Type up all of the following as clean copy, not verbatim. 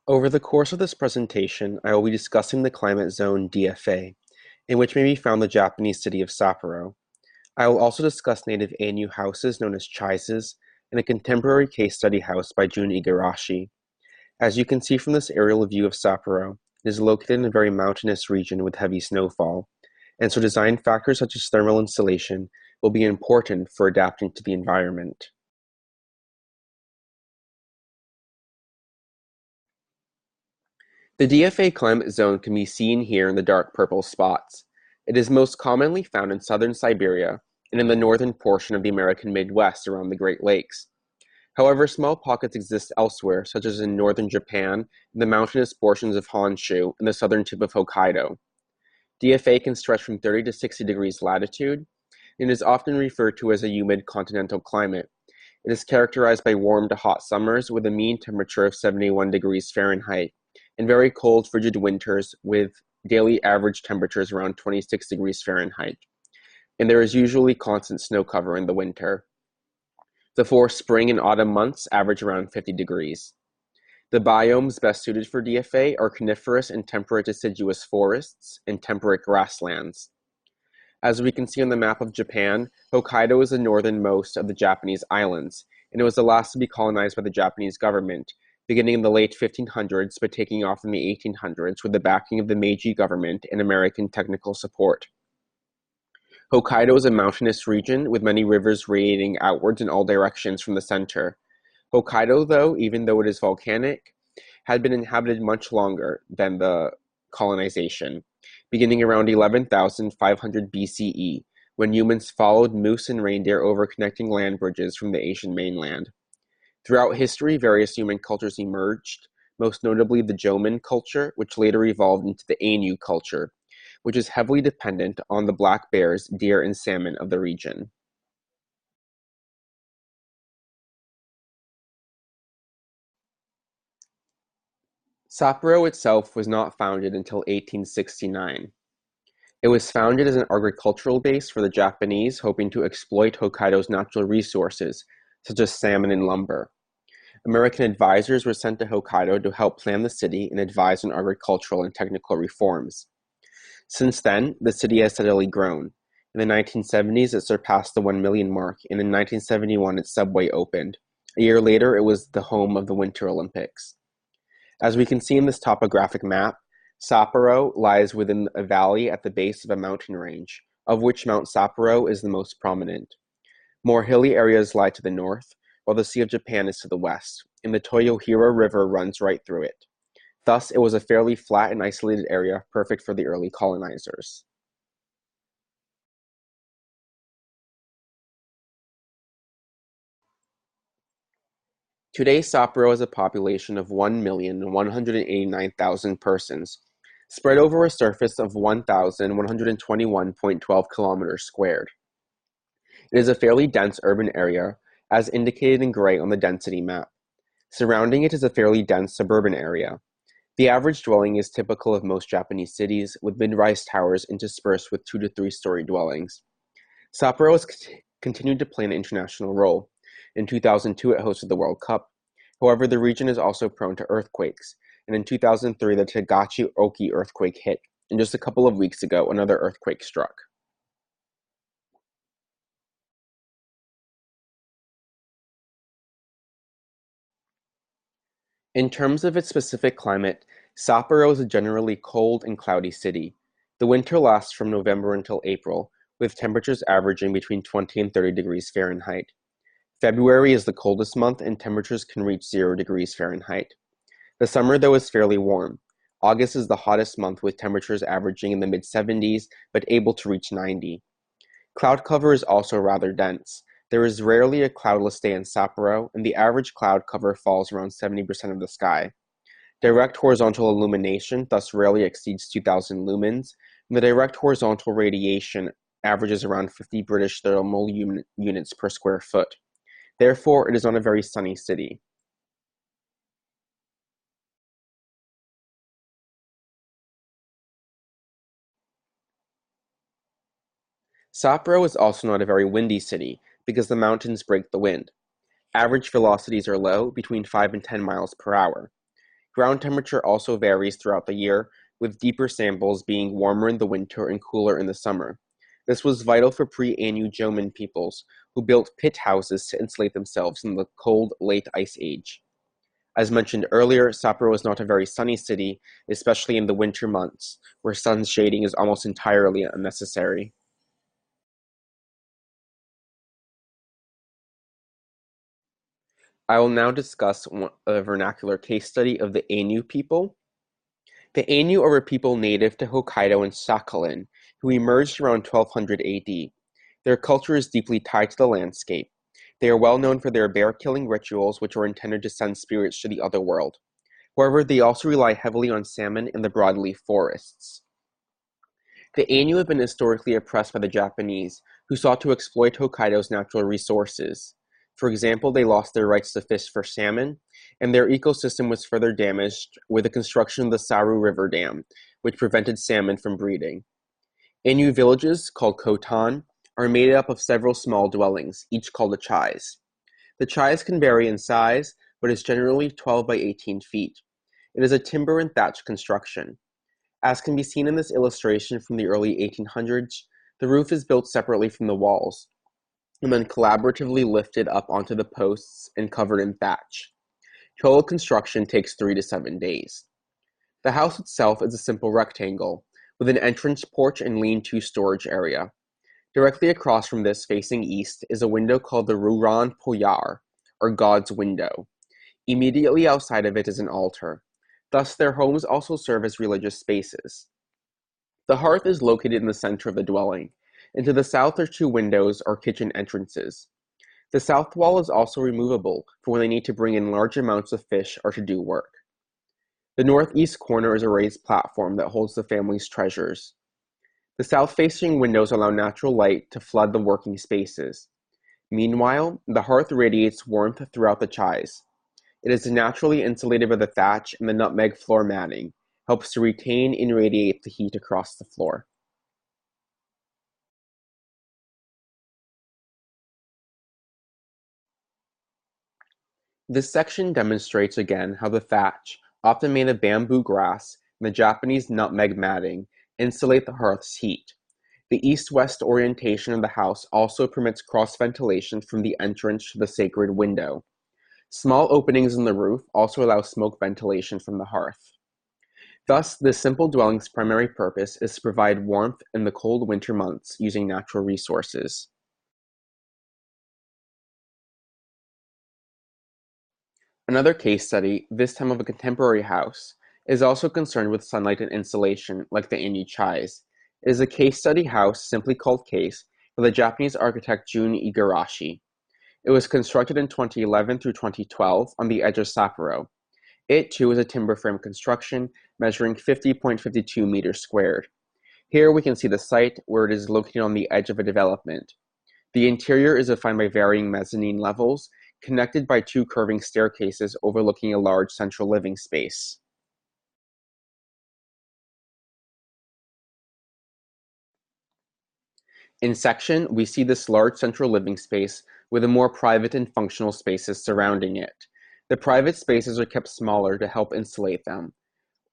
Over the course of this presentation, I will be discussing the climate zone DFA, in which may be found the Japanese city of Sapporo. I will also discuss native Ainu houses known as chaises, and a contemporary case study house by Jun Igarashi. As you can see from this aerial view of Sapporo, it is located in a very mountainous region with heavy snowfall, and so design factors such as thermal insulation will be important for adapting to the environment. The DFA climate zone can be seen here in the dark purple spots. It is most commonly found in southern Siberia and in the northern portion of the American Midwest around the Great Lakes. However, small pockets exist elsewhere, such as in northern Japan, in the mountainous portions of Honshu, and the southern tip of Hokkaido. DFA can stretch from 30 to 60 degrees latitude, and is often referred to as a humid continental climate. It is characterized by warm to hot summers with a mean temperature of 71 degrees Fahrenheit, and very cold, frigid winters with daily average temperatures around 26 degrees Fahrenheit. And there is usually constant snow cover in the winter. The 4 spring and autumn months average around 50 degrees. The biomes best suited for DFA are coniferous and temperate deciduous forests and temperate grasslands. As we can see on the map of Japan, Hokkaido is the northernmost of the Japanese islands, and it was the last to be colonized by the Japanese government, beginning in the late 1500s but taking off in the 1800s with the backing of the Meiji government and American technical support. Hokkaido is a mountainous region with many rivers radiating outwards in all directions from the center. Hokkaido, though, even though it is volcanic, had been inhabited much longer than the colonization, beginning around 11,500 BCE, when humans followed moose and reindeer over connecting land bridges from the Asian mainland. Throughout history, various human cultures emerged, most notably the Jomon culture, which later evolved into the Ainu culture, which is heavily dependent on the black bears, deer, and salmon of the region. Sapporo itself was not founded until 1869. It was founded as an agricultural base for the Japanese hoping to exploit Hokkaido's natural resources, such as salmon and lumber. American advisors were sent to Hokkaido to help plan the city and advise on agricultural and technical reforms. Since then, the city has steadily grown. In the 1970s, it surpassed the 1 million mark, and in 1971, its subway opened. A year later, it was the home of the Winter Olympics. As we can see in this topographic map, Sapporo lies within a valley at the base of a mountain range, of which Mount Sapporo is the most prominent. More hilly areas lie to the north, while the Sea of Japan is to the west, and the Toyohira River runs right through it. Thus, it was a fairly flat and isolated area, perfect for the early colonizers. Today, Sapporo has a population of 1,189,000 persons, spread over a surface of 1,121.12 kilometers squared. It is a fairly dense urban area, as indicated in gray on the density map. Surrounding it is a fairly dense suburban area. The average dwelling is typical of most Japanese cities, with mid-rise towers interspersed with 2 to 3-story dwellings. Sapporo has continued to play an international role. In 2002, it hosted the World Cup. However, the region is also prone to earthquakes, and in 2003, the Tagachi Oki earthquake hit, and just a couple of weeks ago, another earthquake struck. In terms of its specific climate, Sapporo is a generally cold and cloudy city. The winter lasts from November until April, with temperatures averaging between 20 and 30 degrees Fahrenheit. February is the coldest month and temperatures can reach 0 degrees Fahrenheit. The summer, though, is fairly warm. August is the hottest month with temperatures averaging in the mid-70s but able to reach 90. Cloud cover is also rather dense. There is rarely a cloudless day in Sapporo, and the average cloud cover falls around 70% of the sky. Direct horizontal illumination thus rarely exceeds 2,000 lumens, and the direct horizontal radiation averages around 50 British thermal units per square foot. Therefore, it is not a very sunny city. Sapporo is also not a very windy city, because the mountains break the wind. Average velocities are low, between 5 and 10 miles per hour. Ground temperature also varies throughout the year, with deeper samples being warmer in the winter and cooler in the summer. This was vital for pre-Anu Jomon peoples, who built pit houses to insulate themselves in the cold late Ice Age. As mentioned earlier, Sapporo is not a very sunny city, especially in the winter months, where sun shading is almost entirely unnecessary. I will now discuss a vernacular case study of the Ainu people. The Ainu are a people native to Hokkaido and Sakhalin, who emerged around 1200 AD. Their culture is deeply tied to the landscape. They are well known for their bear-killing rituals, which are intended to send spirits to the other world. However, they also rely heavily on salmon in the broadleaf forests. The Ainu have been historically oppressed by the Japanese, who sought to exploit Hokkaido's natural resources. For example, they lost their rights to fish for salmon, and their ecosystem was further damaged with the construction of the Saru River Dam, which prevented salmon from breeding. Ainu villages, called kotan, are made up of several small dwellings, each called a chais. The chais can vary in size, but is generally 12 by 18 feet. It is a timber and thatch construction. As can be seen in this illustration from the early 1800s, the roof is built separately from the walls, and then collaboratively lifted up onto the posts and covered in thatch. Total construction takes 3 to 7 days. The house itself is a simple rectangle, with an entrance porch and lean-to storage area. Directly across from this, facing east, is a window called the Ruran Poyar, or God's Window. Immediately outside of it is an altar. Thus, their homes also serve as religious spaces. The hearth is located in the center of the dwelling, and to the south are 2 windows or kitchen entrances. The south wall is also removable for when they need to bring in large amounts of fish or to do work. The northeast corner is a raised platform that holds the family's treasures. The south-facing windows allow natural light to flood the working spaces. Meanwhile, the hearth radiates warmth throughout the chais. It is naturally insulated by the thatch, and the nutmeg floor matting helps to retain and radiate the heat across the floor. This section demonstrates again how the thatch, often made of bamboo grass, and the Japanese nutmeg matting insulate the hearth's heat. The east-west orientation of the house also permits cross-ventilation from the entrance to the sacred window. Small openings in the roof also allow smoke ventilation from the hearth. Thus, this simple dwelling's primary purpose is to provide warmth in the cold winter months using natural resources. Another case study, this time of a contemporary house, is also concerned with sunlight and insulation, like the Inyu Chais. It is a case study house, simply called Case, by the Japanese architect Jun Igarashi. It was constructed in 2011 through 2012 on the edge of Sapporo. It, too, is a timber frame construction, measuring 50.52 meters squared. Here we can see the site, where it is located on the edge of a development. The interior is defined by varying mezzanine levels, connected by 2 curving staircases overlooking a large central living space. In section, we see this large central living space with the more private and functional spaces surrounding it. The private spaces are kept smaller to help insulate them,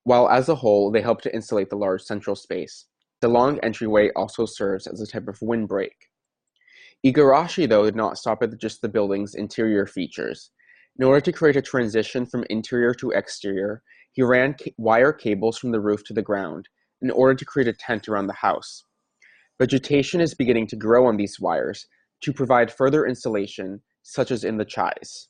while as a whole, they help to insulate the large central space. The long entryway also serves as a type of windbreak. Igarashi, though, did not stop at just the building's interior features. In order to create a transition from interior to exterior, he ran wire cables from the roof to the ground in order to create a tent around the house. Vegetation is beginning to grow on these wires to provide further insulation, such as in the chais.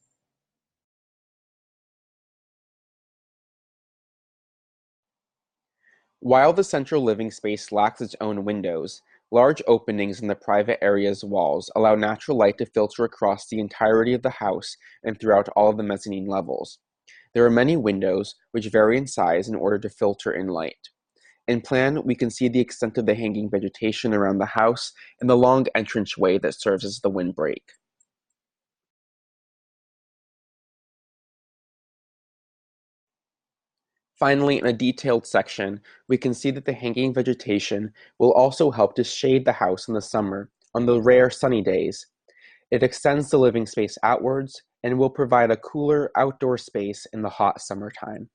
While the central living space lacks its own windows, large openings in the private area's walls allow natural light to filter across the entirety of the house and throughout all of the mezzanine levels. There are many windows, which vary in size in order to filter in light. In plan, we can see the extent of the hanging vegetation around the house and the long entranceway that serves as the windbreak. Finally, in a detailed section, we can see that the hanging vegetation will also help to shade the house in the summer on the rare sunny days. It extends the living space outwards and will provide a cooler outdoor space in the hot summertime.